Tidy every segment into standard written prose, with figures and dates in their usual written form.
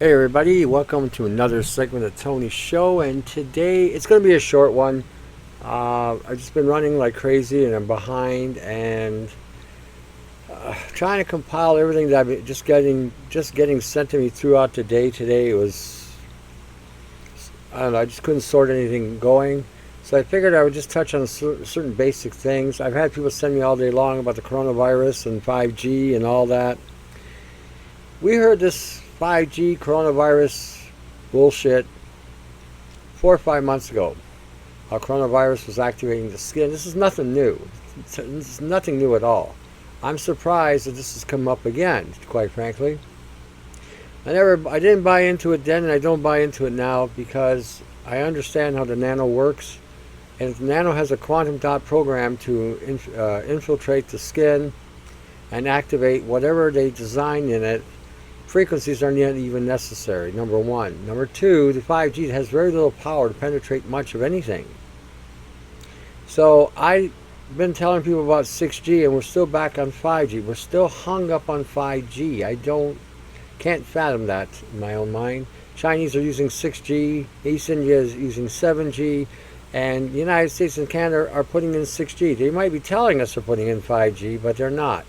Hey everybody, welcome to another segment of Tony's show, and today it's going to be a short one. I've just been running like crazy and I'm behind and trying to compile everything that I've been just getting sent to me throughout the day. Today it was, I don't know, I just couldn't sort anything going. So I figured I would just touch on certain basic things. I've had people send me all day long about the coronavirus and 5G and all that. We heard this 5G coronavirus bullshit 4 or 5 months ago. How coronavirus was activating the skin. This is nothing new. This is nothing new at all. I'm surprised that this has come up again, quite frankly. I didn't buy into it then, and I don't buy into it now because I understand how the nano works. And the nano has a quantum dot program to infiltrate the skin and activate whatever they design in it. Frequencies aren't yet even necessary, number one. Number two, the 5G has very little power to penetrate much of anything. So I've been telling people about 6G and we're still back on 5G. We're still hung up on 5G. Can't fathom that in my own mind. Chinese are using 6G, East India is using 7G, and the United States and Canada are putting in 6G. They might be telling us they're putting in 5G, but they're not.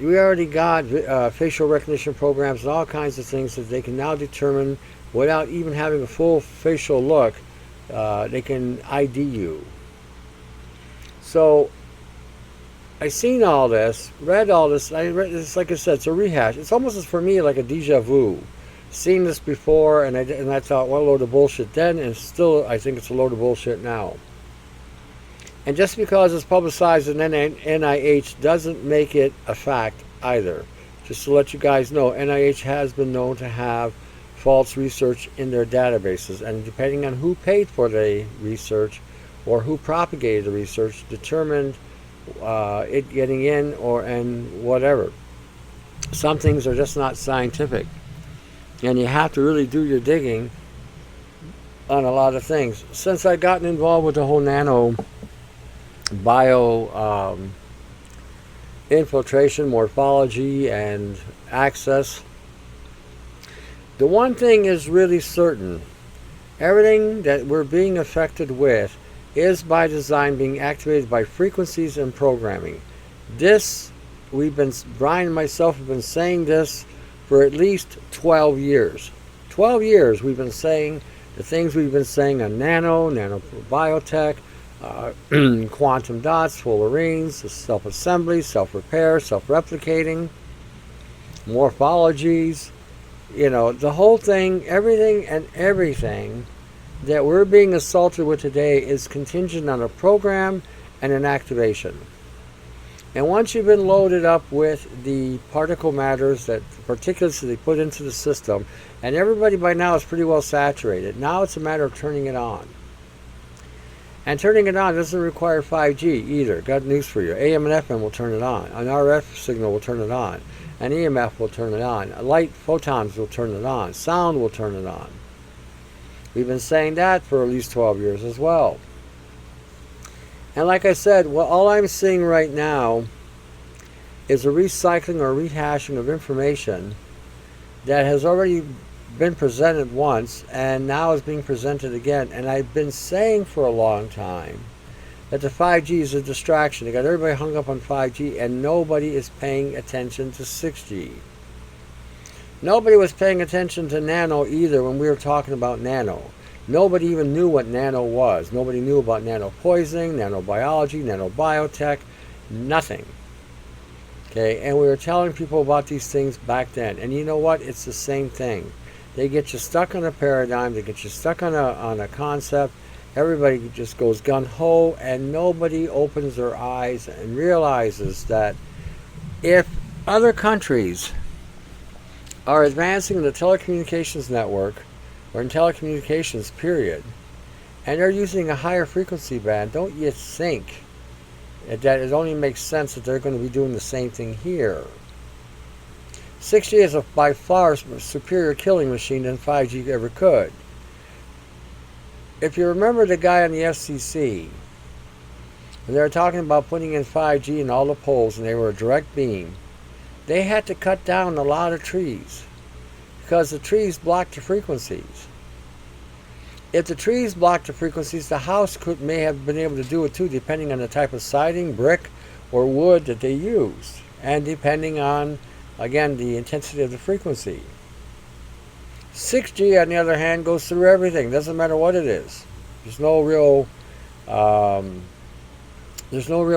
We already got facial recognition programs and all kinds of things that they can now determine without even having a full facial look. They can ID you. So I seen all this, read all this. I read this, like I said, it's a rehash. It's almost for me like a deja vu. Seen this before, and I thought, what a load of bullshit then, and still I think it's a load of bullshit now. And just because it's publicized in NIH doesn't make it a fact either. Just to let you guys know, NIH has been known to have false research in their databases, and depending on who paid for the research or who propagated the research determined it getting in and whatever. Some things are just not scientific, and you have to really do your digging on a lot of things. Since I've gotten involved with the whole nano bio infiltration, morphology, and access, the one thing is really certain. Everything that we're being affected with is by design being activated by frequencies and programming. Brian and myself have been saying this for at least 12 years. 12 years we've been saying the things we've been saying on nano biotech, quantum dots, fullerenes, self-assembly, self-repair, self-replicating, morphologies, the whole thing, everything that we're being assaulted with today is contingent on a program and an activation. And once you've been loaded up with the particle matters, the particulates that they put into the system, and everybody by now is pretty well saturated, now it's a matter of turning it on. And turning it on doesn't require 5G either. Got news for you. AM and FM will turn it on. An RF signal will turn it on. An EMF will turn it on. Light photons will turn it on. Sound will turn it on. We've been saying that for at least 12 years as well. And like I said, all I'm seeing right now is a recycling or rehashing of information that has already been presented once and now is being presented again. And I've been saying for a long time that the 5G is a distraction. They got everybody hung up on 5G and nobody is paying attention to 6G. Nobody was paying attention to nano either when we were talking about nano. Nobody even knew what nano was. Nobody knew about nano poisoning, nanobiology, nanobiotech, nothing. Okay, and we were telling people about these things back then. And you know what? It's the same thing. They get you stuck on a paradigm. They get you stuck on a concept. Everybody just goes gung-ho, and nobody opens their eyes and realizes that if other countries are advancing in the telecommunications network, or in telecommunications, period, and they're using a higher frequency band, don't you think that it only makes sense that they're going to be doing the same thing here? 6G is a by far superior killing machine than 5G ever could. If you remember the guy on the FCC, when they were talking about putting in 5G in all the poles and they were a direct beam, they had to cut down a lot of trees. because the trees block the frequencies. If the trees block the frequencies, the house may have been able to do it too, depending on the type of siding, brick, or wood that they used, and depending on, again, the intensity of the frequency. 6G, on the other hand, goes through everything. Doesn't matter what it is. There's no real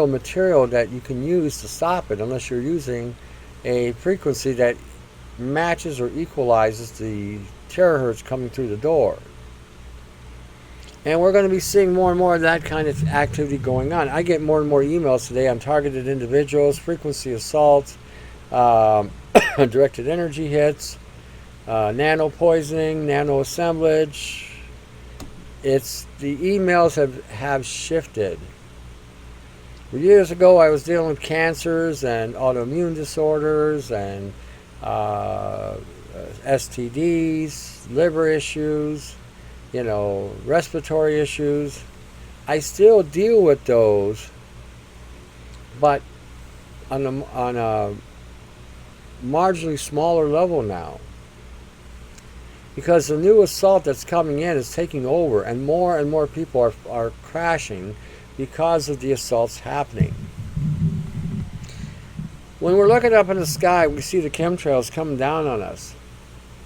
material that you can use to stop it unless you're using a frequency that matches or equalizes the terahertz coming through the door. And we're going to be seeing more and more of that kind of activity going on. I get more and more emails today on targeted individuals, frequency assault, directed energy hits, nano poisoning, nano assemblage. The emails have shifted. Years ago, I was dealing with cancers and autoimmune disorders and STDs, liver issues, respiratory issues. I still deal with those, but on a marginally smaller level now. Because the new assault that's coming in is taking over, and more people are crashing because of the assaults happening. When we're looking up in the sky, we see the chemtrails coming down on us.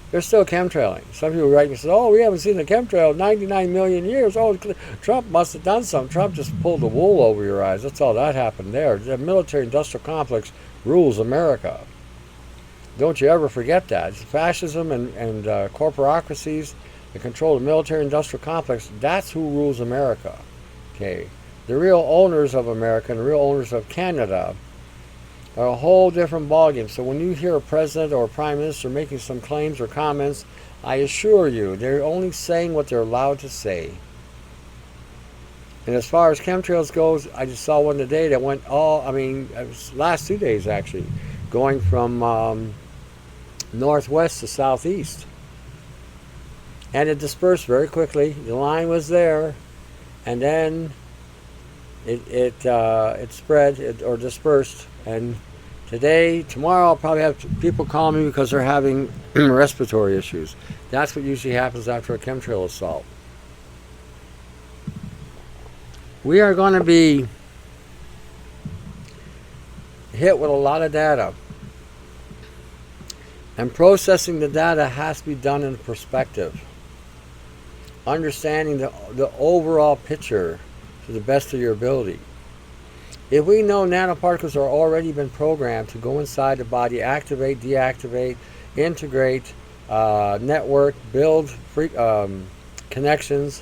They're still chemtrailing. Some people write me and say, oh, we haven't seen a chemtrail in 99 million years. Oh, Trump must have done something. Trump just pulled the wool over your eyes. That's all that happened there. The military-industrial complex rules America. Don't you ever forget that. It's fascism and corporocracies that control the military-industrial complex. That's who rules America. Okay. The real owners of America and the real owners of Canada are a whole different ballgame. So when you hear a president or a prime minister making some claims or comments, I assure you, they're only saying what they're allowed to say. And as far as chemtrails goes, I just saw one today that went it was last 2 days actually, going from northwest to southeast. And it dispersed very quickly. The line was there, and then it spread or dispersed. And tomorrow, I'll probably have people call me because they're having respiratory issues. That's what usually happens after a chemtrail assault. We are going to be hit with a lot of data. And processing the data has to be done in perspective. Understanding the overall picture to the best of your ability. If we know nanoparticles are already been programmed to go inside the body, activate, deactivate, integrate, network, build connections,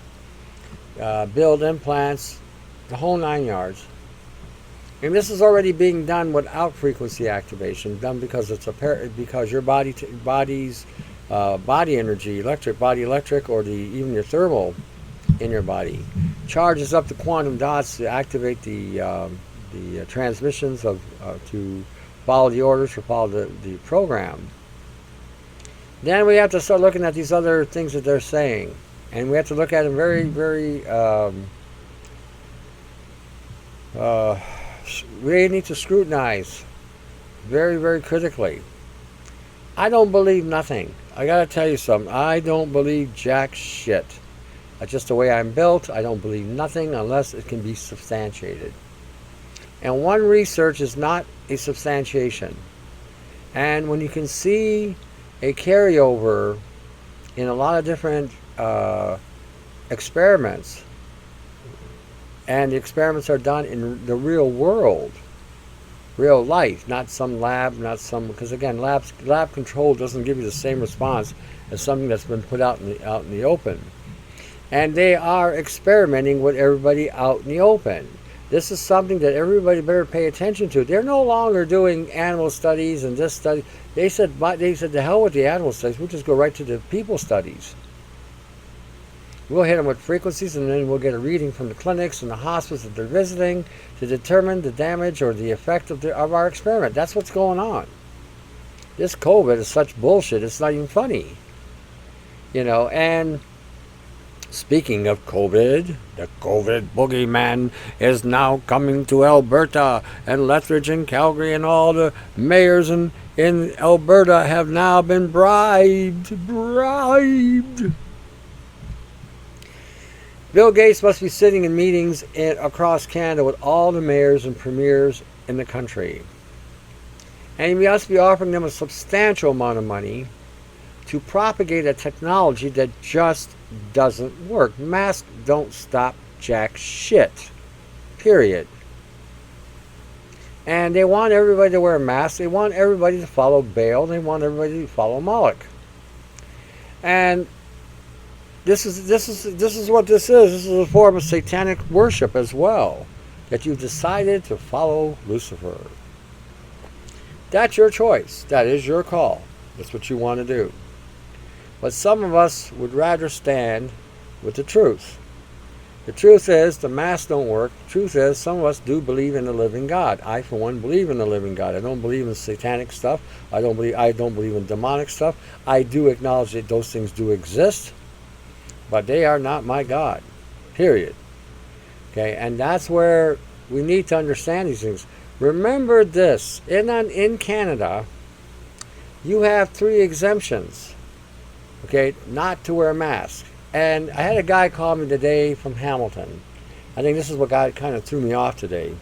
build implants, the whole 9 yards. And this is already being done without frequency activation, done because because your body's body energy, body electric, or even your thermal in your body charges up the quantum dots to activate the transmissions to follow the orders or follow the program. Then we have to start looking at these other things that they're saying, and we have to look at them very, very. We need to scrutinize very, very critically. I don't believe nothing. I gotta tell you something. I don't believe jack shit. That's just the way I'm built. I don't believe nothing unless it can be substantiated. And one research is not a substantiation. And when you can see a carryover in a lot of different experiments, and the experiments are done in the real world, real life, not some lab, because again, lab control doesn't give you the same response as something that's been put out in the open. And they are experimenting with everybody out in the open. This is something that everybody better pay attention to. They're no longer doing animal studies and this study. They said to hell with the animal studies. We'll just go right to the people studies. We'll hit them with frequencies, and then we'll get a reading from the clinics and the hospitals that they're visiting to determine the damage or the effect of our experiment. That's what's going on. This COVID is such bullshit, it's not even funny. And Speaking of COVID, the COVID boogeyman is now coming to Alberta, and Lethbridge and Calgary and all the mayors in Alberta have now been bribed. Bribed. Bill Gates must be sitting in meetings across Canada with all the mayors and premiers in the country. And he must be offering them a substantial amount of money to propagate a technology that just doesn't work. Masks don't stop jack shit. Period. And they want everybody to wear a mask. They want everybody to follow Baal. They want everybody to follow Moloch. And this is what this is. This is a form of satanic worship as well. That you've decided to follow Lucifer. That's your choice. That is your call. That's what you want to do. But some of us would rather stand with the truth. The truth is the masks don't work. The truth is some of us do believe in the living God. I, for one, believe in the living God. I don't believe in satanic stuff. I don't believe in demonic stuff. I do acknowledge that those things do exist, but they are not my God. Period. Okay, and that's where we need to understand these things. Remember this: in Canada, you have 3 exemptions. Okay, not to wear a mask. And I had a guy call me today from Hamilton. I think this is what kind of threw me off today.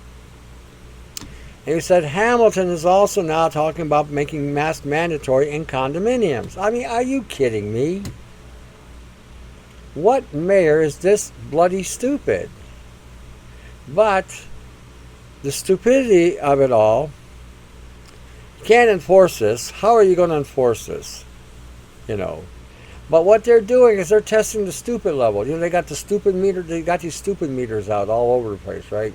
And he said Hamilton is also now talking about making masks mandatory in condominiums. I mean, are you kidding me? What mayor is this bloody stupid? But the stupidity of it all, you can't enforce this. How are you going to enforce this? You know. But what they're doing is they're testing the stupid level. You know, they got the stupid meter. They got these stupid meters out all over the place, right?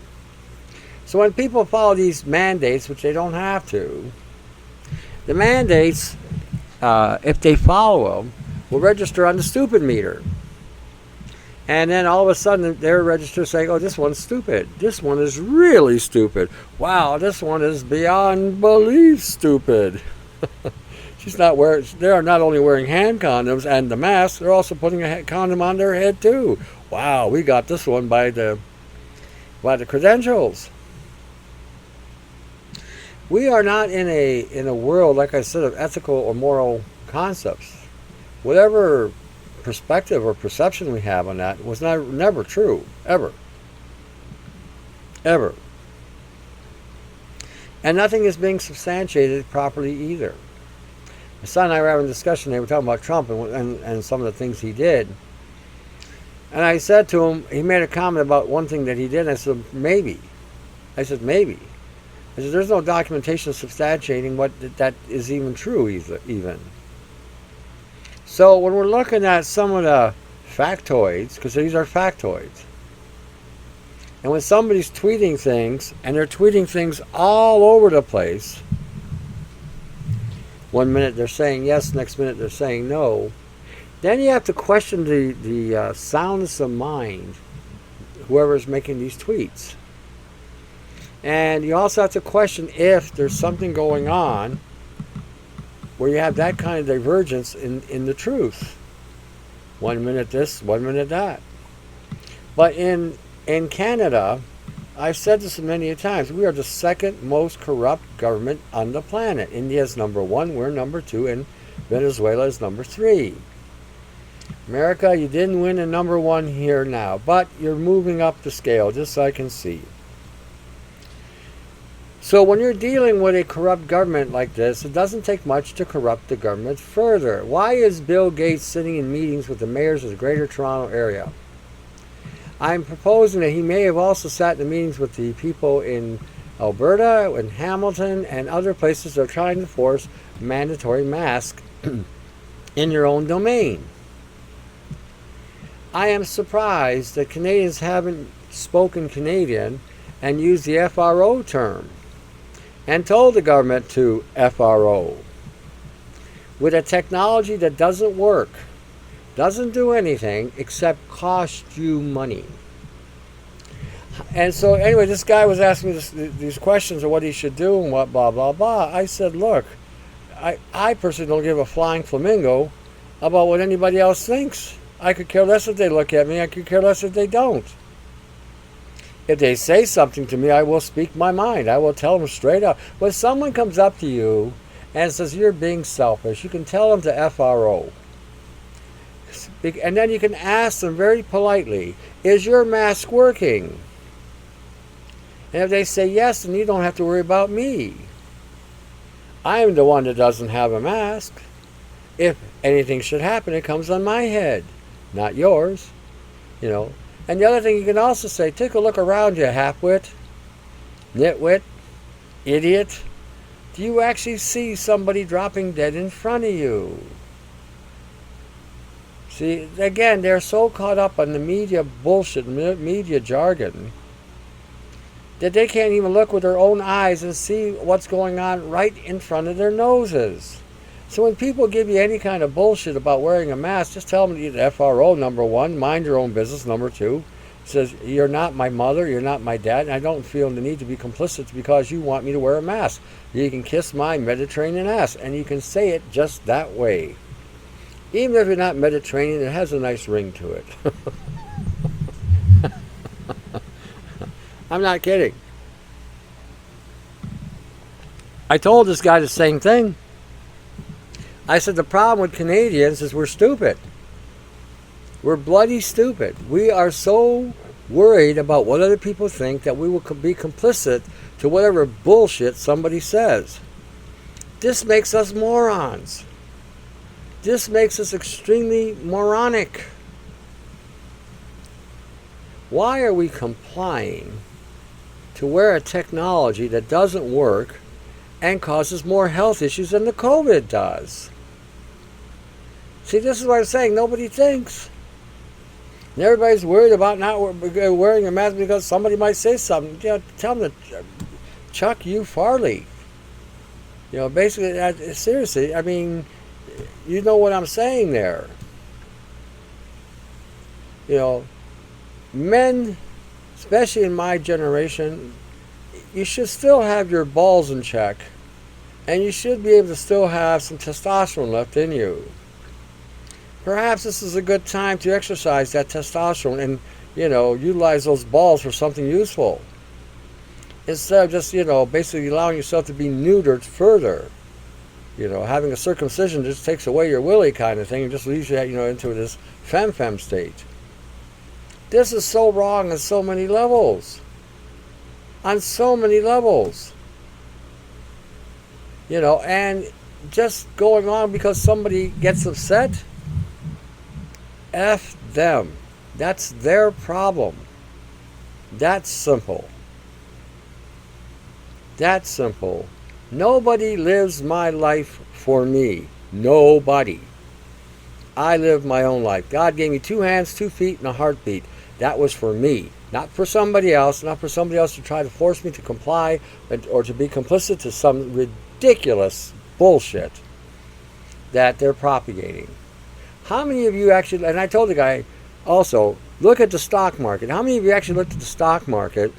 So when people follow these mandates, which they don't have to, the mandates, if they follow them, will register on the stupid meter. And then all of a sudden they're registered saying, oh, this one's stupid. This one is really stupid. Wow, this one is beyond belief stupid. They are not only wearing hand condoms and the mask, they're also putting a condom on their head too. Wow, we got this one by the credentials. We are not in a world, like I said, of ethical or moral concepts. Whatever perspective or perception we have on that was never true, ever. Ever. And nothing is being substantiated properly either. My son and I were having a discussion. They were talking about Trump and some of the things he did. And I said to him, he made a comment about one thing that he did. And I said, maybe. I said, maybe. I said, there's no documentation substantiating what that is even true even. So when we're looking at some of the factoids, because these are factoids, and when somebody's tweeting things, and they're tweeting things all over the place, one minute they're saying yes, next minute they're saying no, then you have to question the soundness of mind, whoever's making these tweets. And you also have to question if there's something going on where you have that kind of divergence in the truth. 1 minute this, 1 minute that. But in Canada, I've said this many times, we are the second most corrupt government on the planet. India's number 1, we're number 2, and Venezuela is number 3. America, you didn't win a number 1 here now, but you're moving up the scale, just so I can see. So when you're dealing with a corrupt government like this, it doesn't take much to corrupt the government further. Why is Bill Gates sitting in meetings with the mayors of the Greater Toronto Area? I'm proposing that he may have also sat in meetings with the people in Alberta and Hamilton and other places that are trying to force mandatory masks in your own domain. I am surprised that Canadians haven't spoken Canadian and used the FRO term and told the government to FRO. With a technology that doesn't work, doesn't do anything except cost you money. And so anyway, this guy was asking me these questions of what he should do and what blah, blah, blah. I said, look, I personally don't give a flying flamingo about what anybody else thinks. I could care less if they look at me. I could care less if they don't. If they say something to me, I will speak my mind. I will tell them straight up. When someone comes up to you and says you're being selfish, you can tell them to FRO. And then you can ask them very politely, is your mask working? And if they say yes, then you don't have to worry about me. I'm the one that doesn't have a mask. If anything should happen, it comes on my head, not yours. And the other thing you can also say, take a look around you, halfwit, nitwit, idiot. Do you actually see somebody dropping dead in front of you? See, again, they're so caught up on the media bullshit, media jargon, that they can't even look with their own eyes and see what's going on right in front of their noses. So when people give you any kind of bullshit about wearing a mask, just tell them to eat FRO, number one, mind your own business, number two. It says, you're not my mother, you're not my dad, and I don't feel the need to be complicit because you want me to wear a mask. You can kiss my Mediterranean ass, and you can say it just that way. Even if you're not Mediterranean, it has a nice ring to it. I'm not kidding. I told this guy the same thing. I said the problem with Canadians is we're stupid. We're bloody stupid. We are so worried about what other people think that we will be complicit to whatever bullshit somebody says. This makes us morons. This makes us extremely moronic. Why are we complying to wear a technology that doesn't work and causes more health issues than the COVID does? See, this is what I'm saying. Nobody thinks. And everybody's worried about not wearing a mask because somebody might say something. Tell them to chuck you Farley. Basically, seriously, I mean, you know what I'm saying there. Men, especially in my generation, you should still have your balls in check. And you should be able to still have some testosterone left in you. Perhaps this is a good time to exercise that testosterone and, utilize those balls for something useful. Instead of just, basically allowing yourself to be neutered further. Having a circumcision just takes away your willy kind of thing and just leaves you, into this fem state. This is so wrong on so many levels. On so many levels. And just going on because somebody gets upset, F them. That's their problem. That's simple. That's simple. Nobody lives my life for me. Nobody. I live my own life. God gave me 2 hands, 2 feet, and a heartbeat. That was for me. Not for somebody else. Not for somebody else to try to force me to comply or to be complicit to some ridiculous bullshit that they're propagating. How many of you actually, and I told the guy also, look at the stock market. How many of you actually looked at the stock market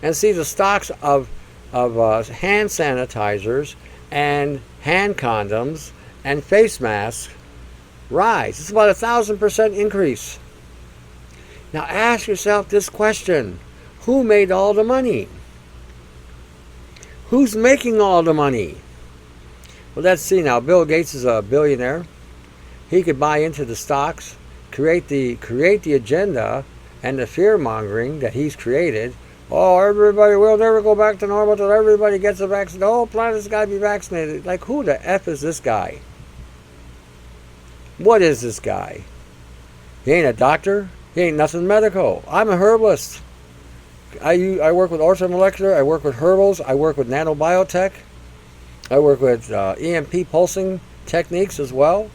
and see the stocks of hand sanitizers and hand condoms and face masks rise? It's about 1,000% increase. Now ask yourself this question. Who made all the money? Who's making all the money? Well, let's see now. Bill Gates is a billionaire. He could buy into the stocks, create the agenda and the fear-mongering that he's created. Oh, everybody will never go back to normal until everybody gets a vaccine. The whole planet's got to be vaccinated. Like, who the F is this guy? What is this guy? He ain't a doctor. He ain't nothing medical. I'm a herbalist. I work with orthomolecular. I work with herbals. I work with nanobiotech. I work with EMP pulsing techniques as well.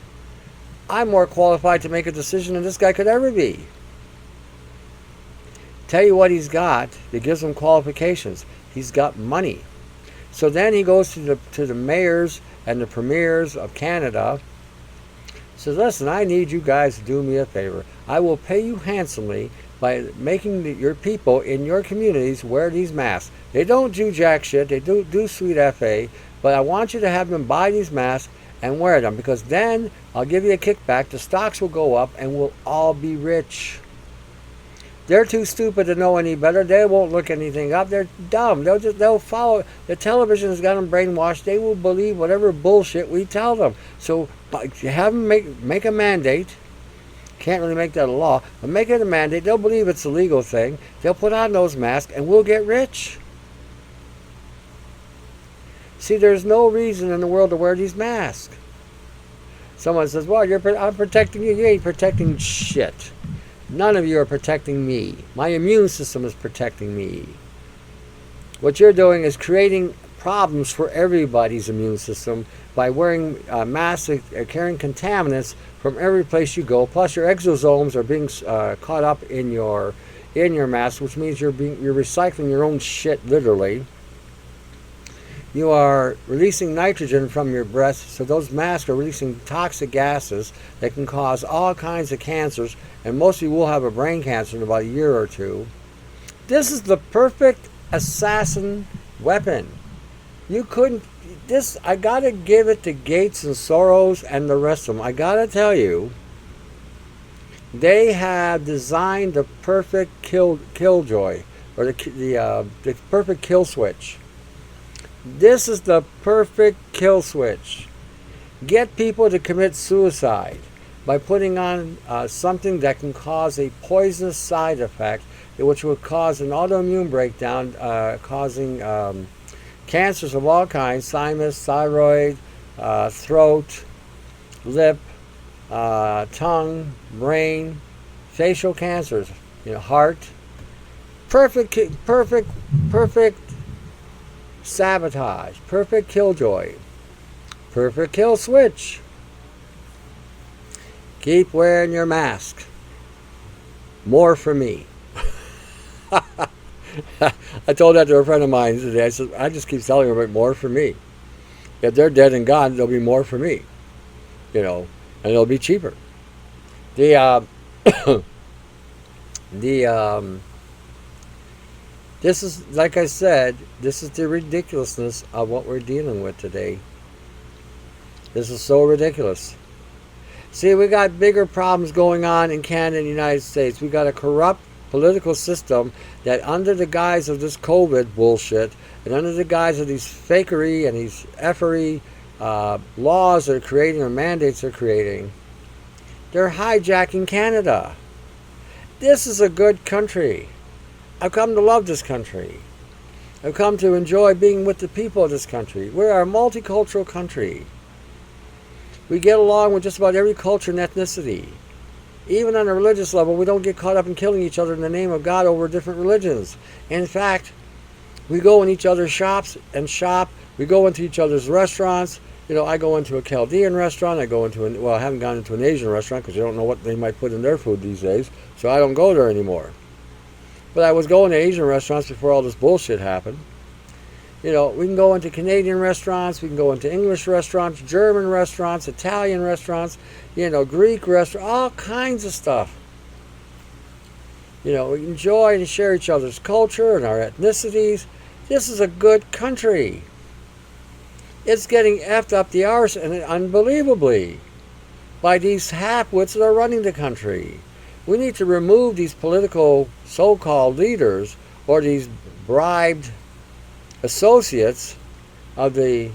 I'm more qualified to make a decision than this guy could ever be. Tell you what he's got that gives him qualifications. He's got money. So then he goes to the mayors and the premiers of Canada. Says, listen, I need you guys to do me a favor. I will pay you handsomely by making your people in your communities wear these masks. They don't do jack shit. They do sweet FA. But I want you to have them buy these masks and wear them, because then I'll give you a kickback. The stocks will go up and we'll all be rich. They're too stupid to know any better. They won't look anything up. They're dumb. They'll follow. The television has got them brainwashed. They will believe whatever bullshit we tell them. So have them make a mandate. Can't really make that a law, but make it a mandate. They'll believe it's a legal thing. They'll put on those masks and we'll get rich. See, there's no reason in the world to wear these masks. Someone says, well, I'm protecting you. You ain't protecting shit. None of you are protecting me. My immune system is protecting me. What you're doing is creating problems for everybody's immune system by wearing masks, carrying contaminants from every place you go. Plus, your exosomes are being caught up in your mask, which means you're recycling your own shit, literally. You are releasing nitrogen from your breath, so those masks are releasing toxic gases that can cause all kinds of cancers, and most of you will have a brain cancer in about a year or two. This is the perfect assassin weapon. You couldn't, I gotta give it to Gates and Soros and the rest of them. I gotta tell you, they have designed the perfect killjoy, or the perfect kill switch. This is the perfect kill switch. Get people to commit suicide by putting on something that can cause a poisonous side effect, which will cause an autoimmune breakdown, causing cancers of all kinds: thymus, thyroid, throat, lip, tongue, brain, facial cancers, heart. Perfect sabotage, perfect killjoy, perfect kill switch. Keep wearing your mask. More for me. I told that to a friend of mine today. I said, I just keep telling her, more for me. If they're dead and gone, there'll be more for me. And it'll be cheaper. This is, like I said, this is the ridiculousness of what we're dealing with today. This is so ridiculous. See, we got bigger problems going on in Canada and the United States. We got a corrupt political system that, under the guise of this COVID bullshit, and under the guise of these fakery and these effery laws they're creating, or mandates they're creating, they're hijacking Canada. This is a good country. I've come to love this country. I've come to enjoy being with the people of this country. We're a multicultural country. We get along with just about every culture and ethnicity. Even on a religious level, we don't get caught up in killing each other in the name of God over different religions. In fact, we go in each other's shops and shop. We go into each other's restaurants. I go into a Chaldean restaurant. I haven't gone into an Asian restaurant because you don't know what they might put in their food these days. So I don't go there anymore. But I was going to Asian restaurants before all this bullshit happened. We can go into Canadian restaurants, we can go into English restaurants, German restaurants, Italian restaurants, Greek restaurants, all kinds of stuff. We enjoy and share each other's culture and our ethnicities. This is a good country. It's getting effed up the arse, and unbelievably, by these half-wits that are running the country. We need to remove these political so-called leaders, or these bribed associates of the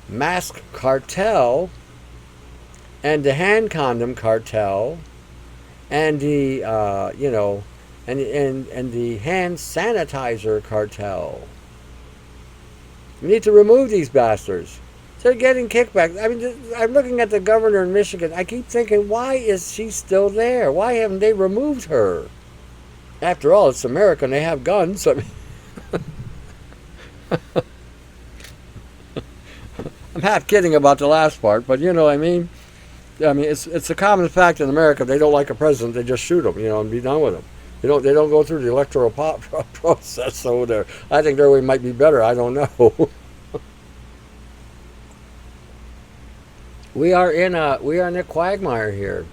mask cartel and the hand condom cartel and the and the hand sanitizer cartel. We need to remove these bastards. They're getting kickbacks. I mean, I'm looking at the governor in Michigan. I keep thinking, why is she still there? Why haven't they removed her? After all, it's America and they have guns. I mean, I'm half kidding about the last part, but you know what I mean? It's a common fact in America. If they don't like a president, they just shoot him, and be done with him. They don't go through the electoral process. So I think their way might be better. I don't know. We are in a quagmire here.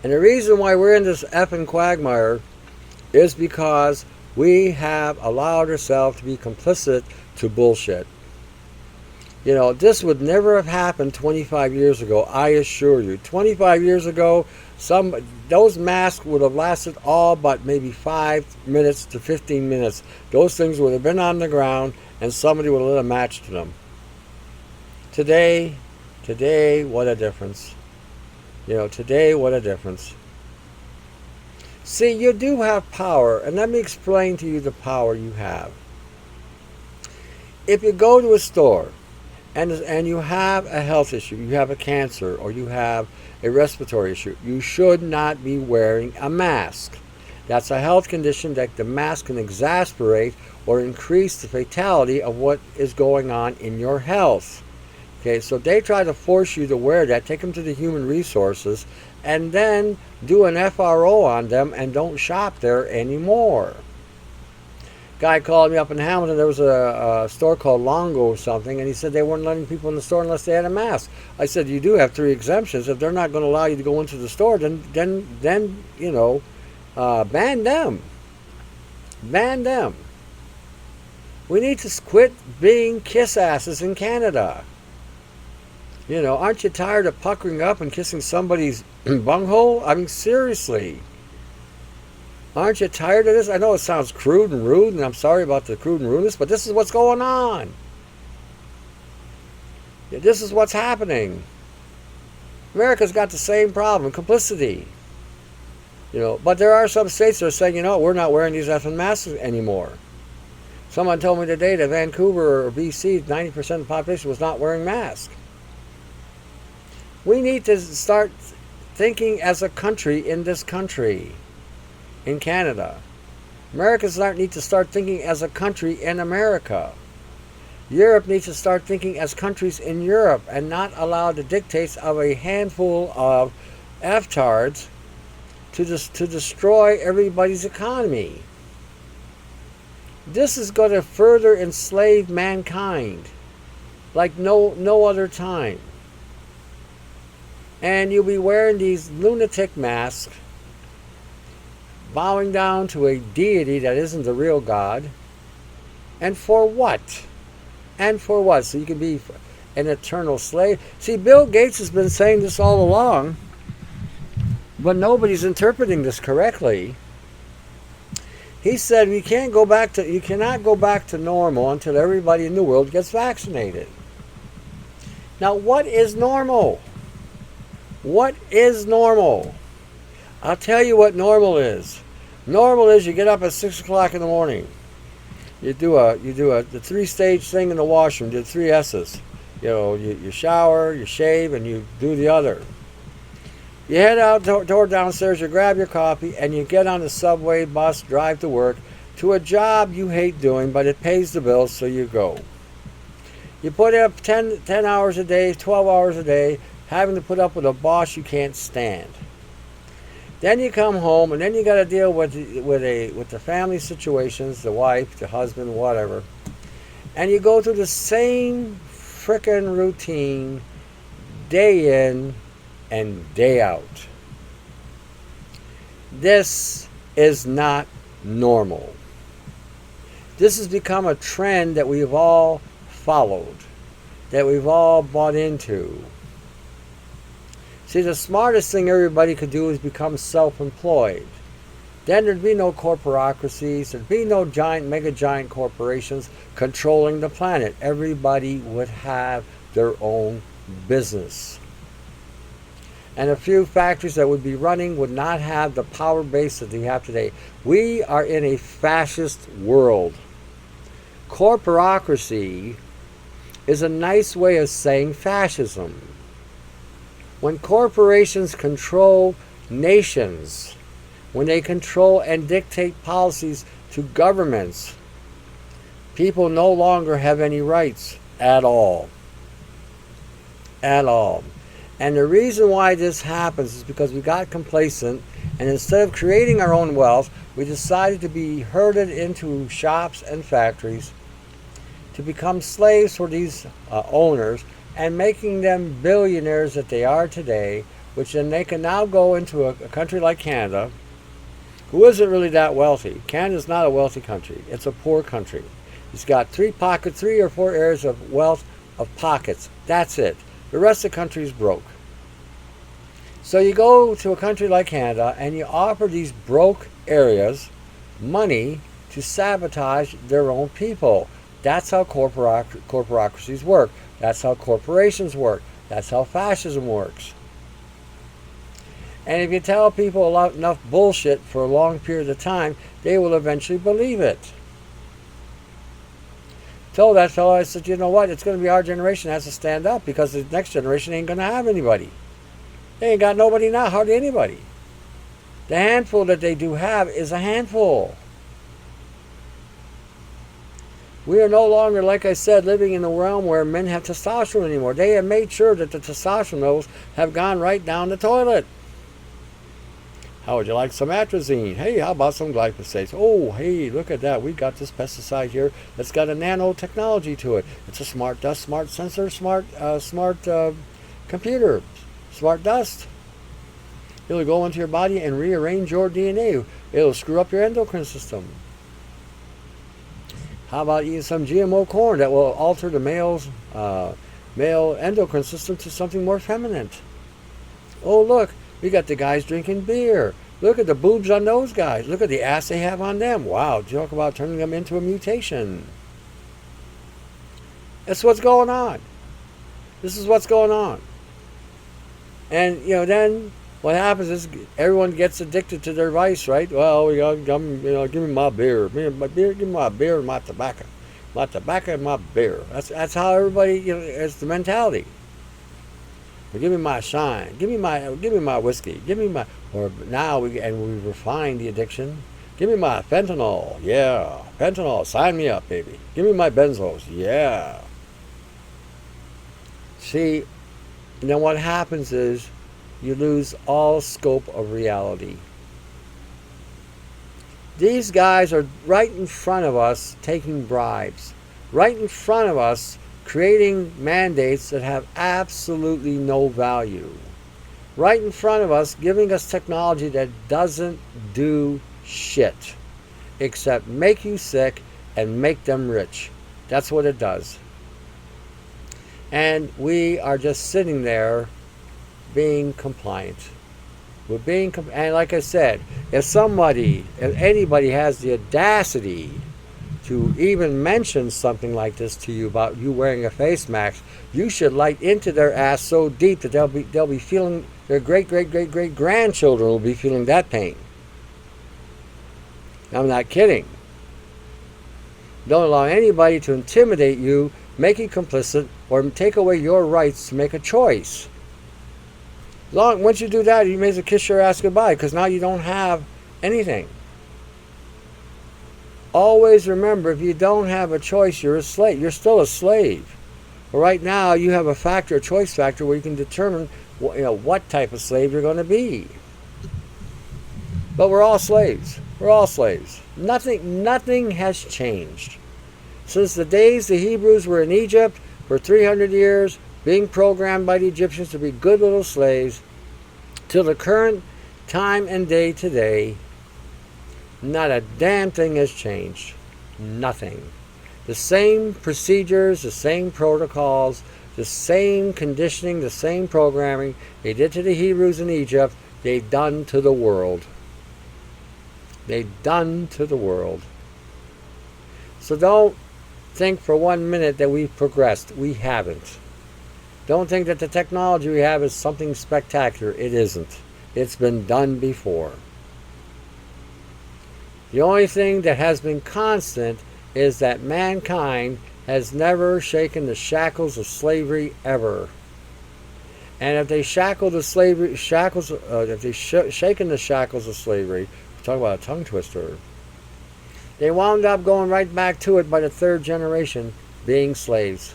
And the reason why we're in this effing quagmire is because we have allowed ourselves to be complicit to bullshit. This would never have happened 25 years ago, I assure you. 25 years ago, those masks would have lasted all but maybe 5 minutes to 15 minutes. Those things would have been on the ground and somebody would have lit a match to them. Today, what a difference. Today, what a difference. See, you do have power, and let me explain to you the power you have. If you go to a store, and you have a health issue, you have a cancer, or you have a respiratory issue, you should not be wearing a mask. That's a health condition that the mask can exacerbate or increase the fatality of what is going on in your health. Okay, so they try to force you to wear that, take them to the human resources, and then do an FRO on them and don't shop there anymore. Guy called me up in Hamilton. There was a store called Longo or something, and he said they weren't letting people in the store unless they had a mask. I said, you do have 3 exemptions. If they're not going to allow you to go into the store, then ban them. Ban them. We need to quit being kiss asses in Canada. Aren't you tired of puckering up and kissing somebody's bunghole? I mean, seriously. Aren't you tired of this? I know it sounds crude and rude, and I'm sorry about the crude and rudeness, but this is what's going on. Yeah, this is what's happening. America's got the same problem, complicity. But there are some states that are saying, we're not wearing these effing masks anymore. Someone told me today that Vancouver or BC, 90% of the population was not wearing masks. We need to start thinking as a country in this country. In Canada. Americans need to start thinking as a country in America. Europe needs to start thinking as countries in Europe and not allow the dictates of a handful of F-tards to destroy everybody's economy. This is going to further enslave mankind like no other time. And you'll be wearing these lunatic masks, bowing down to a deity that isn't the real God. And for what? And for what? So you can be an eternal slave. See, Bill Gates has been saying this all along, but nobody's interpreting this correctly. He said you cannot go back to normal until everybody in the world gets vaccinated. Now, what is normal? What is normal? I'll tell you what normal is. Normal is you get up at 6 o'clock in the morning. You do the 3-stage thing in the washroom. Do 3 S's. You shower, you shave, and you do the other. You head out door downstairs. You grab your coffee, and you get on the subway, bus, drive to work, to a job you hate doing, but it pays the bills, so you go. You put up 10 hours a day, 12 hours a day, having to put up with a boss you can't stand. Then you come home, and then you got to deal with the family situations, the wife, the husband, whatever, and you go through the same frickin' routine day in and day out. This is not normal. This has become a trend that we've all followed, that we've all bought into. See, the smartest thing everybody could do is become self-employed. Then there'd be no corporocracies, there'd be no mega giant corporations controlling the planet. Everybody would have their own business. And a few factories that would be running would not have the power base that they have today. We are in a fascist world. Corporocracy is a nice way of saying fascism. When corporations control nations, when they control and dictate policies to governments, people no longer have any rights at all. At all. And the reason why this happens is because we got complacent, and instead of creating our own wealth, we decided to be herded into shops and factories to become slaves for these owners, and making them billionaires that they are today, which then they can now go into a country like Canada, who isn't really that wealthy. Canada's not a wealthy country. It's a poor country. It's got 3 or 4 areas of wealth of pockets. That's it. The rest of the country is broke. So you go to a country like Canada and you offer these broke areas money to sabotage their own people. That's how corporocracies work. That's how corporations work. That's how fascism works. And if you tell people enough bullshit for a long period of time, they will eventually believe it. Told that fellow, I said, you know what, it's going to be our generation that has to stand up, because the next generation ain't going to have anybody. They ain't got nobody now, hardly anybody. The handful that they do have is a handful. We are no longer, like I said, living in a realm where men have testosterone anymore. They have made sure that the testosterone levels have gone right down the toilet. How would you like some atrazine? Hey, how about some glyphosate? Oh, hey, look at that. We got this pesticide here that's got a nanotechnology to it. It's a smart dust, smart sensor, smart computer, smart dust. It'll go into your body and rearrange your DNA. It'll screw up your endocrine system. How about eating some GMO corn that will alter the male endocrine system to something more feminine? Oh, look. We got the guys drinking beer. Look at the boobs on those guys. Look at the ass they have on them. Wow, talk about turning them into a mutation. That's what's going on. This is what's going on. And, then what happens is everyone gets addicted to their vice, right? Well, give me my beer. Give me my beer and my tobacco. My tobacco and my beer. That's how everybody, it's the mentality. Give me my shine. Give me my whiskey. Give me my. Or now we refine the addiction. Give me my fentanyl. Yeah, fentanyl. Sign me up, baby. Give me my benzos. Yeah. See, then what happens is you lose all scope of reality. These guys are right in front of us taking bribes. Right in front of us creating mandates that have absolutely no value. Right in front of us, giving us technology that doesn't do shit except make you sick and make them rich. That's what it does. And we are just sitting there being compliant. And like I said, if anybody has the audacity to even mention something like this to you about you wearing a face mask, you should light into their ass so deep that they'll be feeling, their great grandchildren will be feeling that pain. I'm not kidding. Don't allow anybody to intimidate you, make you complicit, or take away your rights to make a choice. Once you do that, you may as well kiss your ass goodbye, because now you don't have anything. Always remember, if you don't have a choice, you're a slave. You're still a slave. But right now, you have a choice factor, where you can determine what type of slave you're going to be. But we're all slaves. We're all slaves. Nothing has changed. Since the days the Hebrews were in Egypt for 300 years, being programmed by the Egyptians to be good little slaves, till the current time and day today, not a damn thing has changed. Nothing. The same procedures, the same protocols, the same conditioning, the same programming they did to the Hebrews in Egypt, they've done to the world. They've done to the world. So don't think for 1 minute that we've progressed. We haven't. Don't think that the technology we have is something spectacular. It isn't. It's been done before. The only thing that has been constant is that mankind has never shaken the shackles of slavery ever. And if they shaken the shackles of slavery, talk about a tongue twister, they wound up going right back to it by the third generation, being slaves.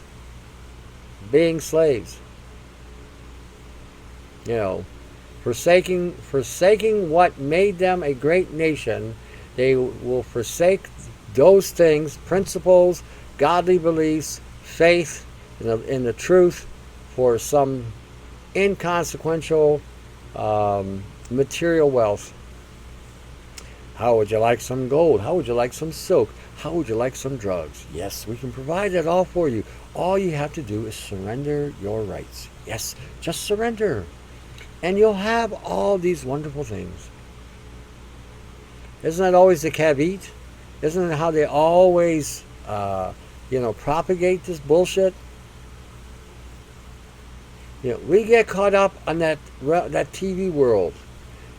Being slaves. Forsaking what made them a great nation, they will forsake those things, principles, godly beliefs, faith in the truth, for some inconsequential material wealth. How would you like some gold? How would you like some silk? How would you like some drugs? Yes, we can provide that all for you. All you have to do is surrender your rights. Yes, just surrender. And you'll have all these wonderful things. Isn't that always the caveat? Isn't that how they always, propagate this bullshit? We get caught up on that TV world,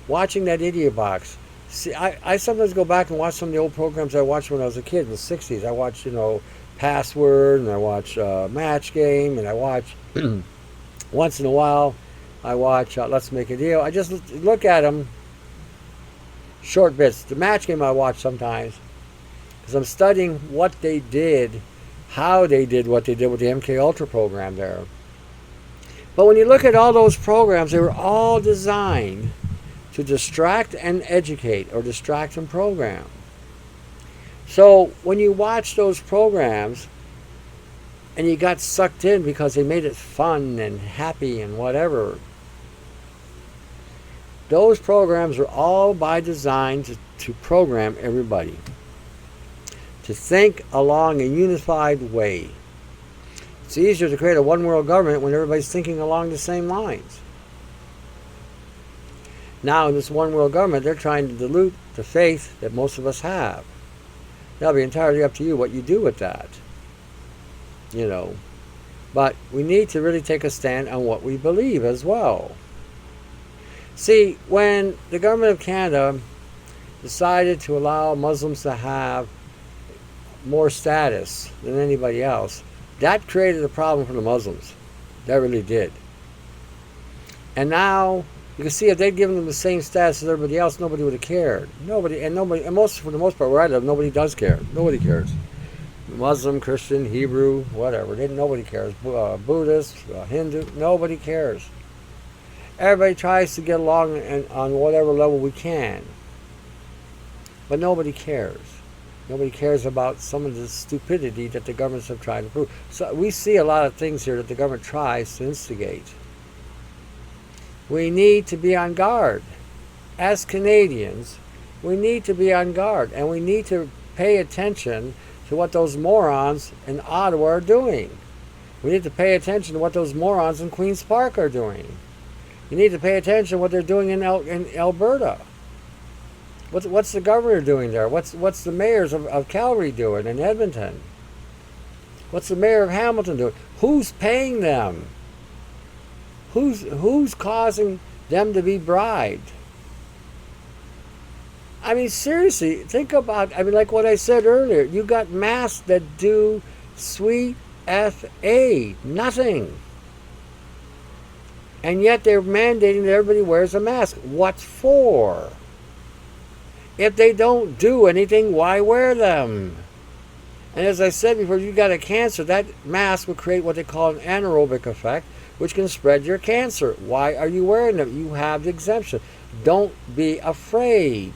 watching that idiot box. See, I sometimes go back and watch some of the old programs I watched when I was a kid in the 60s. I watched, Password, and I watch Match Game, and I watch, once in a while, I watch Let's Make a Deal. I just look at them, short bits. The Match Game I watch sometimes, because I'm studying what they did, how they did what they did with the MK Ultra program there. But when you look at all those programs, they were all designed to distract and educate, or distract and program. So when you watch those programs and you got sucked in because they made it fun and happy and whatever, those programs are all by design to program everybody to think along a unified way. It's easier to create a one world government when everybody's thinking along the same lines. Now in this one world government, they're trying to dilute the faith that most of us have. That'll be entirely up to you what you do with that. But we need to really take a stand on what we believe as well. See, when the government of Canada decided to allow Muslims to have more status than anybody else, that created a problem for the Muslims. That really did. And now you can see if they'd given them the same status as everybody else, nobody would have cared. For the most part, where I live, nobody does care. Nobody cares. Muslim, Christian, Hebrew, whatever. Nobody cares. Buddhist, Hindu, nobody cares. Everybody tries to get along on whatever level we can. But nobody cares. Nobody cares about some of the stupidity that the governments have tried to prove. So we see a lot of things here that the government tries to instigate. We need to be on guard. As Canadians, we need to be on guard, and we need to pay attention to what those morons in Ottawa are doing. We need to pay attention to what those morons in Queen's Park are doing. You need to pay attention to what they're doing in Alberta. What's the governor doing there? What's the mayors of Calgary doing in Edmonton? What's the mayor of Hamilton doing? Who's paying them? Who's causing them to be bribed? I mean, seriously, think about, like what I said earlier. You got masks that do sweet F-A, nothing. And yet they're mandating that everybody wears a mask. What for? If they don't do anything, why wear them? And as I said before, you got a cancer, that mask will create what they call an anaerobic effect, which can spread your cancer. Why are you wearing them? You have the exemption. Don't be afraid.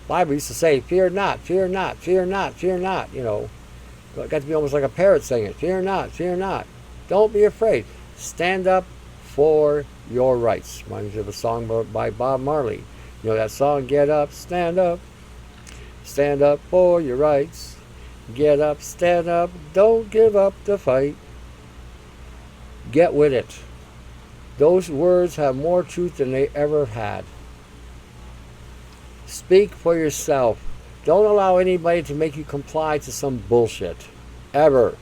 The Bible used to say, fear not, fear not, fear not, fear not. It got to be almost like a parrot saying it. Fear not, fear not. Don't be afraid. Stand up for your rights. Reminds me of a song by Bob Marley. That song, get up, stand up for your rights. Get up, stand up, don't give up the fight. Get with it. Those words have more truth than they ever had. Speak for yourself. Don't allow anybody to make you comply to some bullshit. Ever.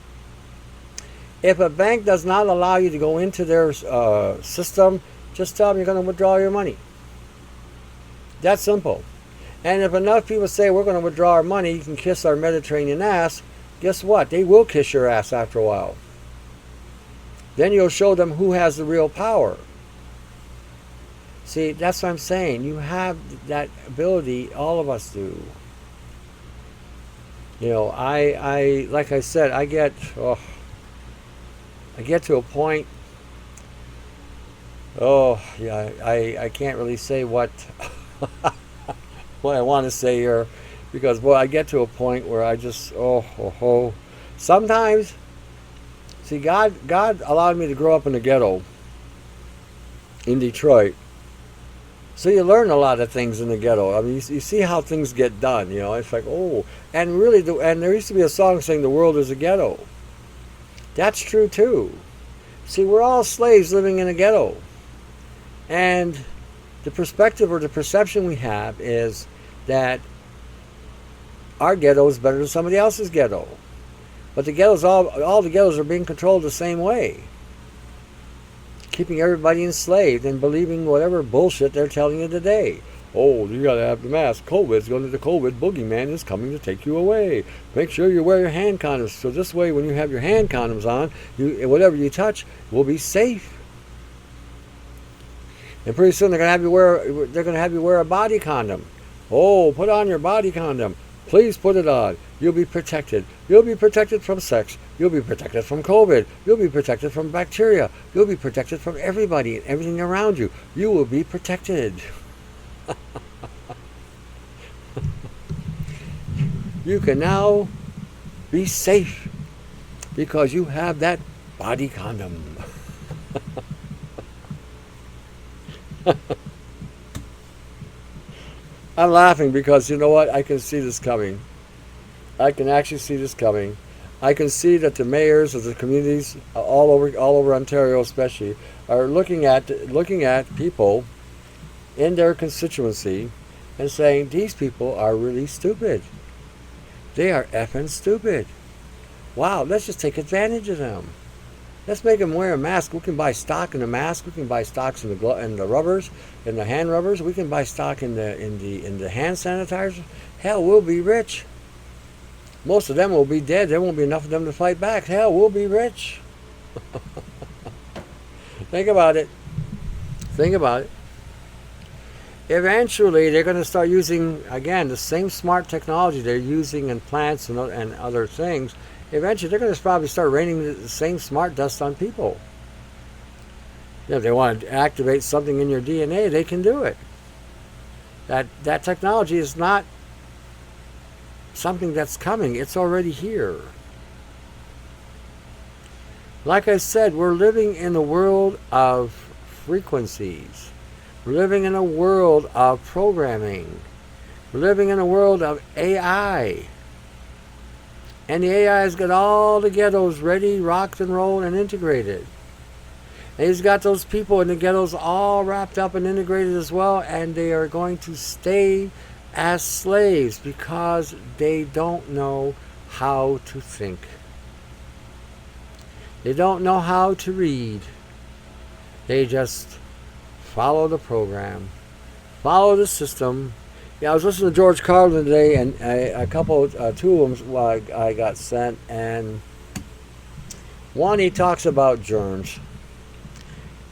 If a bank does not allow you to go into their system, just tell them you're going to withdraw your money. That's simple. And if enough people say we're going to withdraw our money, you can kiss our Mediterranean ass, guess what? They will kiss your ass after a while. Then you'll show them who has the real power. See, that's what I'm saying. You have that ability, all of us do. I like I said, I get to a point, I can't really say what what I want to say here, because I get to a point where I just sometimes, see, God allowed me to grow up in the ghetto in Detroit, So you learn a lot of things in the ghetto. I mean, you see how things get done. You know, it's like, oh, and really, and there used to be a song saying the world is a ghetto. That's true too. See, we're all slaves living in a ghetto, and the perspective or the perception we have is that our ghetto is better than somebody else's ghetto. But the ghettos, all the ghettos are being controlled the same way, keeping everybody enslaved and believing whatever bullshit they're telling you today. Oh, you gotta have the mask. The COVID boogeyman is coming to take you away. Make sure you wear your hand condoms. So this way, when you have your hand condoms on, whatever you touch will be safe. And pretty soon they're gonna have you wear a body condom. Oh, put on your body condom. Please put it on. You'll be protected. You'll be protected from sex. You'll be protected from COVID. You'll be protected from bacteria. You'll be protected from everybody and everything around you. You will be protected. You can now be safe because you have that body condom. I'm laughing because you know what? I can see this coming. I can actually see this coming. I can see that the mayors of the communities all over Ontario especially are looking at people in their constituency and saying these people are really stupid. They are effing stupid. Wow, let's just take advantage of them. Let's make them wear a mask. We can buy stock in the mask. We can buy stocks in the rubbers, in the hand rubbers. We can buy stock in the hand sanitizers. Hell, we'll be rich. Most of them will be dead. There won't be enough of them to fight back. Hell, we'll be rich. Think about it. Think about it. Eventually, they're going to start using, again, the same smart technology they're using in plants and other things. Eventually, they're going to probably start raining the same smart dust on people. You know, if they want to activate something in your DNA, they can do it. That technology is not something that's coming. It's already here. Like I said, we're living in a world of frequencies. We're living in a world of programming. We're living in a world of AI. And the AI has got all the ghettos ready, rocked and rolled, and integrated. And he's got those people in the ghettos all wrapped up and integrated as well, and they are going to stay as slaves because they don't know how to think. They don't know how to read. They just follow the program, follow the system. Yeah, I was listening to George Carlin today, and two of them I got sent, and one he talks about germs.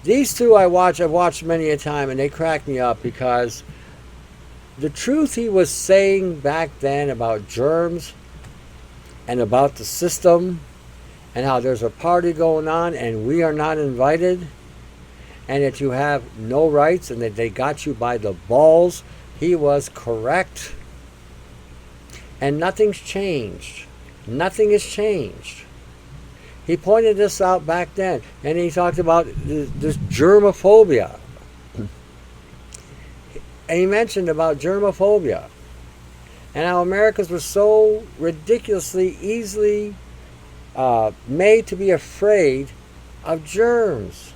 These two I've watched many a time, and they crack me up because the truth he was saying back then about germs and about the system and how there's a party going on and we are not invited and that you have no rights and that they got you by the balls, he was correct. And nothing's changed. Nothing has changed. He pointed this out back then, and he talked about this germophobia. And he mentioned about germophobia and how Americans were so ridiculously easily made to be afraid of germs.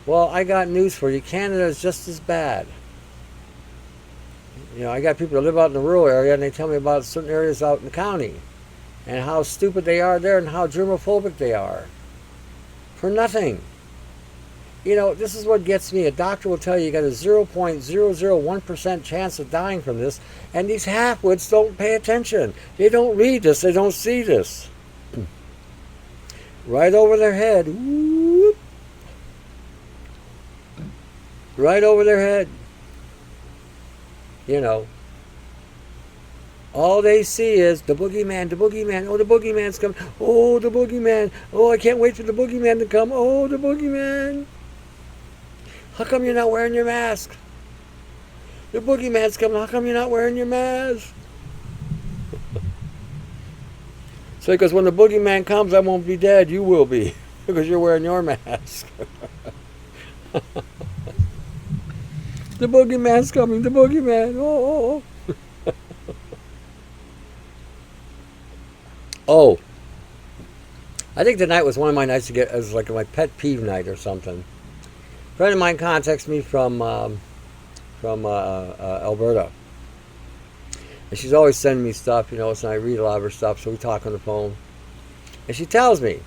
Well, I got news for you. Canada is just as bad. You know, I got people that live out in the rural area, and they tell me about certain areas out in the county and how stupid they are there and how germophobic they are. For nothing. You know, this is what gets me. A doctor will tell you got a 0.001% chance of dying from this, and these half-wits don't pay attention. They don't read this. They don't see this. Right over their head. Whoop. Right over their head. You know. All they see is the boogeyman, the boogeyman. Oh, the boogeyman's coming. Oh, the boogeyman. Oh, I can't wait for the boogeyman to come. Oh, the boogeyman. How come you're not wearing your mask? The boogeyman's coming. How come you're not wearing your mask? So, because when the boogeyman comes, I won't be dead. You will be. Because you're wearing your mask. The boogeyman's coming. The boogeyman. Oh, oh, oh. Oh, I think tonight was one of my nights to get as like my pet peeve night or something. A friend of mine contacts me from Alberta, and she's always sending me stuff, so I read a lot of her stuff. So we talk on the phone, and she tells me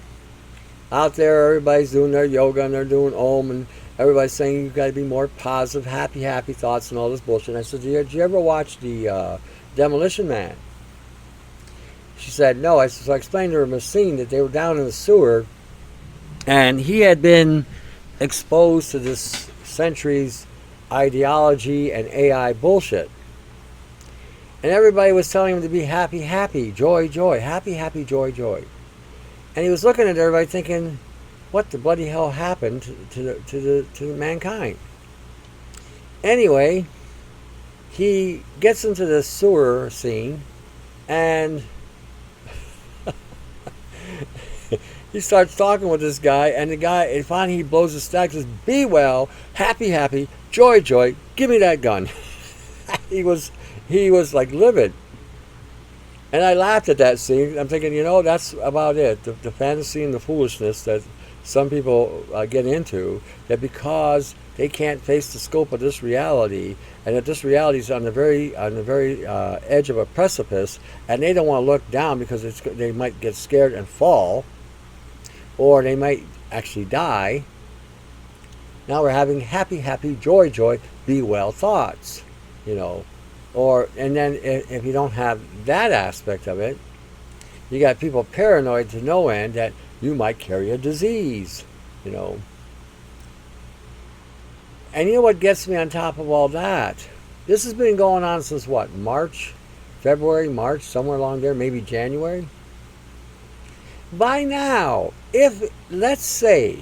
out there everybody's doing their yoga and they're doing Om, and everybody's saying you've got to be more positive, happy thoughts and all this bullshit. And I said, did you ever watch the Demolition Man? She said, no. So I explained to her a scene that they were down in the sewer, and he had been exposed to this centuries ideology and AI bullshit. And everybody was telling him to be happy, joy, happy, joy. And he was looking at everybody thinking, what the bloody hell happened to mankind? Anyway, he gets into the sewer scene, and he starts talking with this guy, and the guy, and finally he blows his stack, says, be well, happy, joy, give me that gun. He was like livid. And I laughed at that scene. I'm thinking, that's about it. The fantasy and the foolishness that some people get into, that because they can't face the scope of this reality, and that this reality is on the very edge of a precipice, and they don't want to look down because they might get scared and fall, or they might actually die. Now we're having happy, joy, be well thoughts, and then if you don't have that aspect of it, you got people paranoid to no end that you might carry a disease, And you know what gets me on top of all that? This has been going on since what? February, March, somewhere along there, maybe January. By now, if, let's say,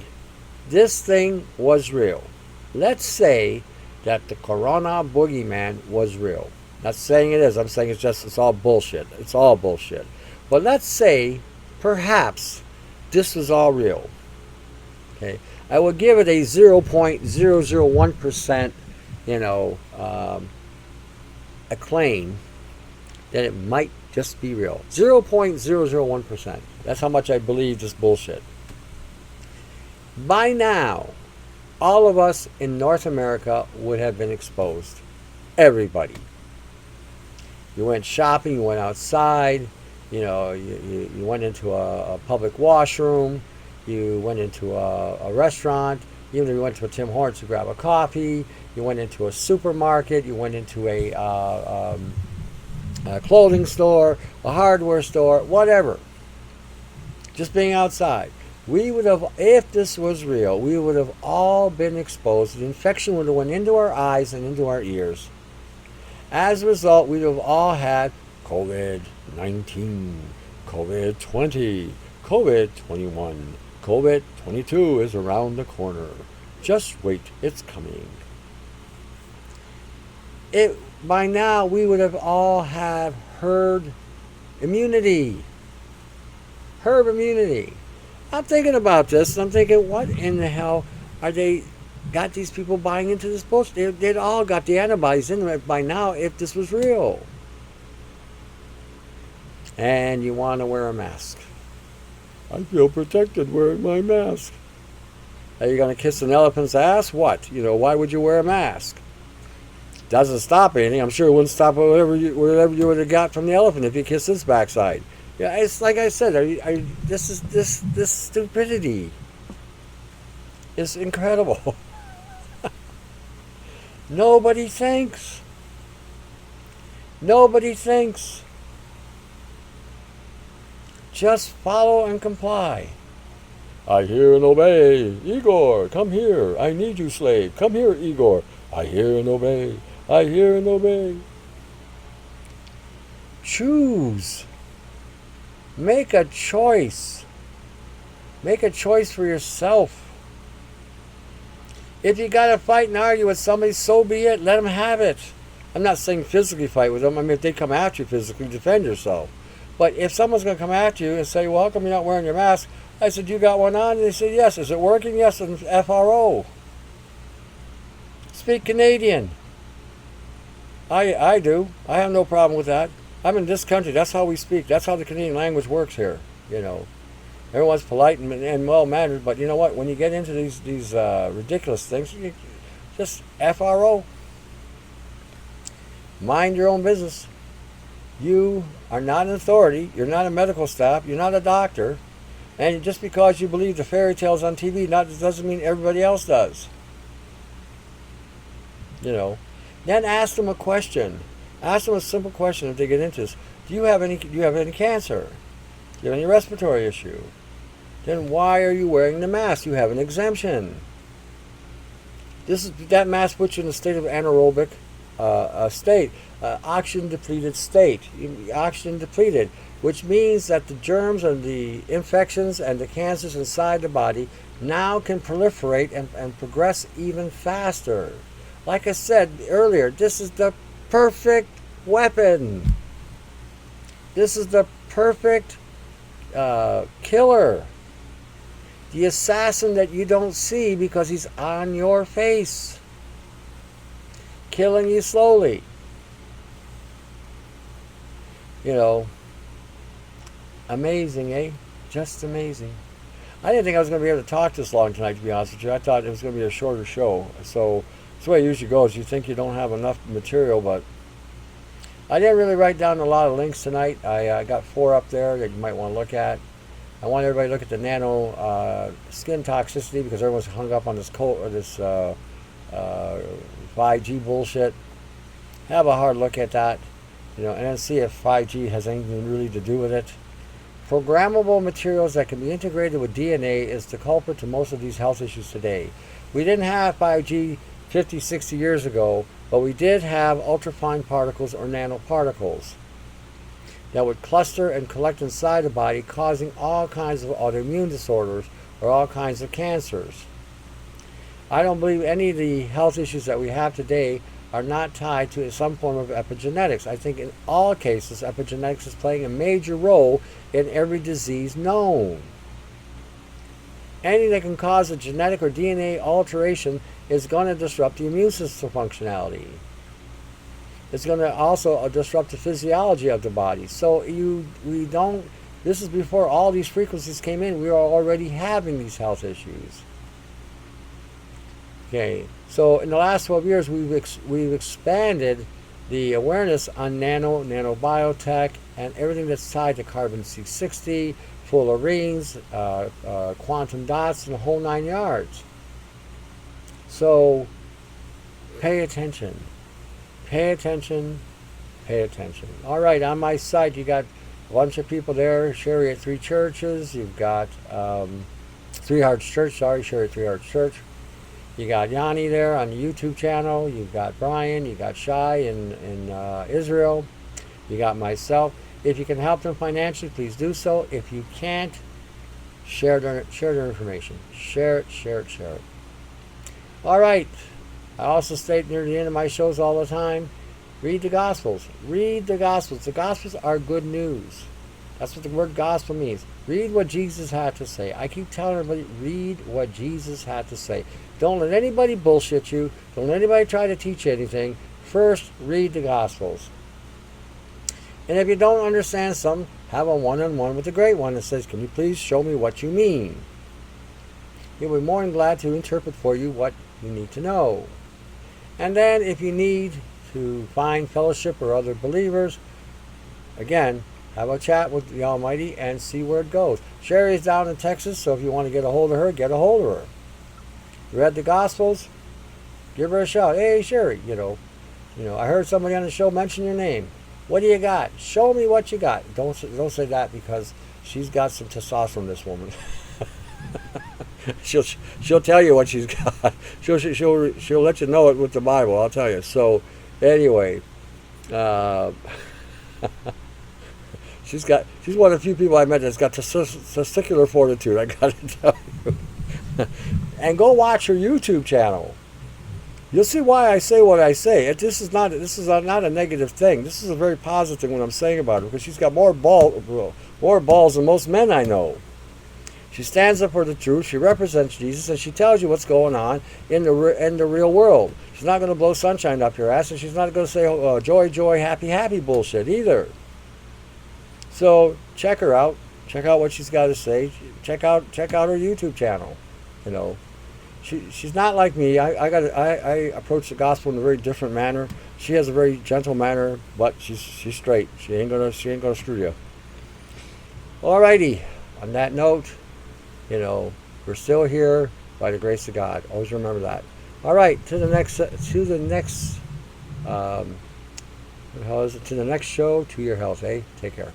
this thing was real, let's say that the corona boogeyman was real. Not saying it is, I'm saying it's all bullshit. It's all bullshit. But let's say, perhaps, this was all real. Okay, I would give it a 0.001%, acclaim that it might just be real. 0.001%. That's how much I believe this bullshit. By now, all of us in North America would have been exposed. Everybody. You went shopping, you went outside, you went into a public washroom, you went into a restaurant, even if you went to a Tim Hortons to grab a coffee, you went into a supermarket, you went into a clothing store, a hardware store, whatever. Just being outside. We would have, if this was real, we would have all been exposed. The infection would have went into our eyes and into our ears. As a result, we'd have all had COVID-19, COVID-20, COVID-21, COVID-22 is around the corner. Just wait, it's coming. By now, we would have all had herd immunity. Herd immunity. I'm thinking about this, and I'm thinking, what in the hell are they got these people buying into this bullshit? They'd all got the antibodies in them by now if this was real. And you want to wear a mask. I feel protected wearing my mask. Are you going to kiss an elephant's ass? What? Why would you wear a mask? Doesn't stop anything. I'm sure it wouldn't stop whatever you would have got from the elephant if you kissed his backside. Yeah, it's like I said. This stupidity is incredible. Nobody thinks. Just follow and comply. I hear and obey. Igor, come here. I need you, slave. Come here, Igor. I hear and obey. I hear and obey. Choose. Make a choice. Make a choice for yourself. If you got to fight and argue with somebody, so be it. Let them have it. I'm not saying physically fight with them. I mean, if they come at you physically, defend yourself. But if someone's going to come at you and say, well, how come you're not wearing your mask? I said, you got one on? And they said, yes. Is it working? Yes, and FRO. Speak Canadian. I do. I have no problem with that. I'm in this country. That's how we speak. That's how the Canadian language works here. You know, everyone's polite and well mannered, but you know what? When you get into these ridiculous things, you just FRO. Mind your own business. You are not an authority. You're not a medical staff. You're not a doctor. And just because you believe the fairy tales on TV, doesn't mean everybody else does. You know. Then ask them a question. Ask them a simple question if they get into this. Do you have any cancer? Do you have any respiratory issue? Then why are you wearing the mask? You have an exemption. That mask puts you in a state of anaerobic state, oxygen depleted state. Oxygen depleted, which means that the germs and the infections and the cancers inside the body now can proliferate and progress even faster. Like I said earlier, this is the perfect weapon. This is the perfect killer. The assassin that you don't see because he's on your face. Killing you slowly. You know, amazing, eh? Just amazing. I didn't think I was going to be able to talk this long tonight, to be honest with you. I thought it was going to be a shorter show. So that's the way it usually goes. You think you don't have enough material, but I didn't really write down a lot of links tonight. I got 4 up there that you might want to look at. I want everybody to look at the nano skin toxicity because everyone's hung up on this 5G bullshit. Have a hard look at that, you know, and then see if 5G has anything really to do with it. Programmable materials that can be integrated with DNA is the culprit to most of these health issues today. We didn't have 5G 50, 60 years ago, but we did have ultrafine particles or nanoparticles that would cluster and collect inside the body, causing all kinds of autoimmune disorders or all kinds of cancers. I don't believe any of the health issues that we have today are not tied to some form of epigenetics. I think in all cases, epigenetics is playing a major role in every disease known. Anything that can cause a genetic or DNA alteration is going to disrupt the immune system functionality. It's going to also disrupt the physiology of the body. So this is before all these frequencies came in. We are already having these health issues. Okay, so in the last 12 years, we've expanded the awareness on nanobiotech, and everything that's tied to carbon C60, fullerenes, quantum dots, and the whole 9 yards. So pay attention. Pay attention. Pay attention. All right, on my site, you got a bunch of people there. Sherry at Three Churches. You've got Three Hearts Church. Sorry, Sherry at Three Hearts Church. You got Yanni there on the YouTube channel. You've got Brian. You got Shai in Israel. You got myself. If you can help them financially, please do so. If you can't, share their information. Share it. All right. I also state near the end of my shows all the time, read the Gospels. Read the Gospels. The Gospels are good news. That's what the word gospel means. Read what Jesus had to say. I keep telling everybody, read what Jesus had to say. Don't let anybody bullshit you. Don't let anybody try to teach you anything. First, read the Gospels. And if you don't understand something, have a one-on-one with the Great One that says, can you please show me what you mean? He'll be more than glad to interpret for you what you need to know. And then if you need to find fellowship or other believers, again, have a chat with the Almighty and see where it goes. Sherry's down in Texas, so if you want to get a hold of her, get a hold of her. Read the Gospels, give her a shout. Hey, Sherry, you know, I heard somebody on the show mention your name. What do you got? Show me what you got. Don't say that because she's got some testosterone, this woman. She'll tell you what she's got. She'll let you know it with the Bible. I'll tell you. So anyway, she's one of the few people I met that's got testicular fortitude. I got to tell you. And go watch her YouTube channel. You'll see why I say what I say. This is not a negative thing. This is a very positive thing when I'm saying about her because she's got more balls than most men I know. She stands up for the truth. She represents Jesus, and she tells you what's going on in the real world. She's not going to blow sunshine up your ass, and she's not going to say joy, joy, happy, happy bullshit either. So check her out. Check out what she's got to say. Check out her YouTube channel. You know, she's not like me. I approach the gospel in a very different manner. She has a very gentle manner, but she's straight. She ain't gonna screw you. Alrighty. On that note, you know, we're still here by the grace of God. Always remember that. All right, to the next what the hell is it? To the next show. To your health, eh? Take care.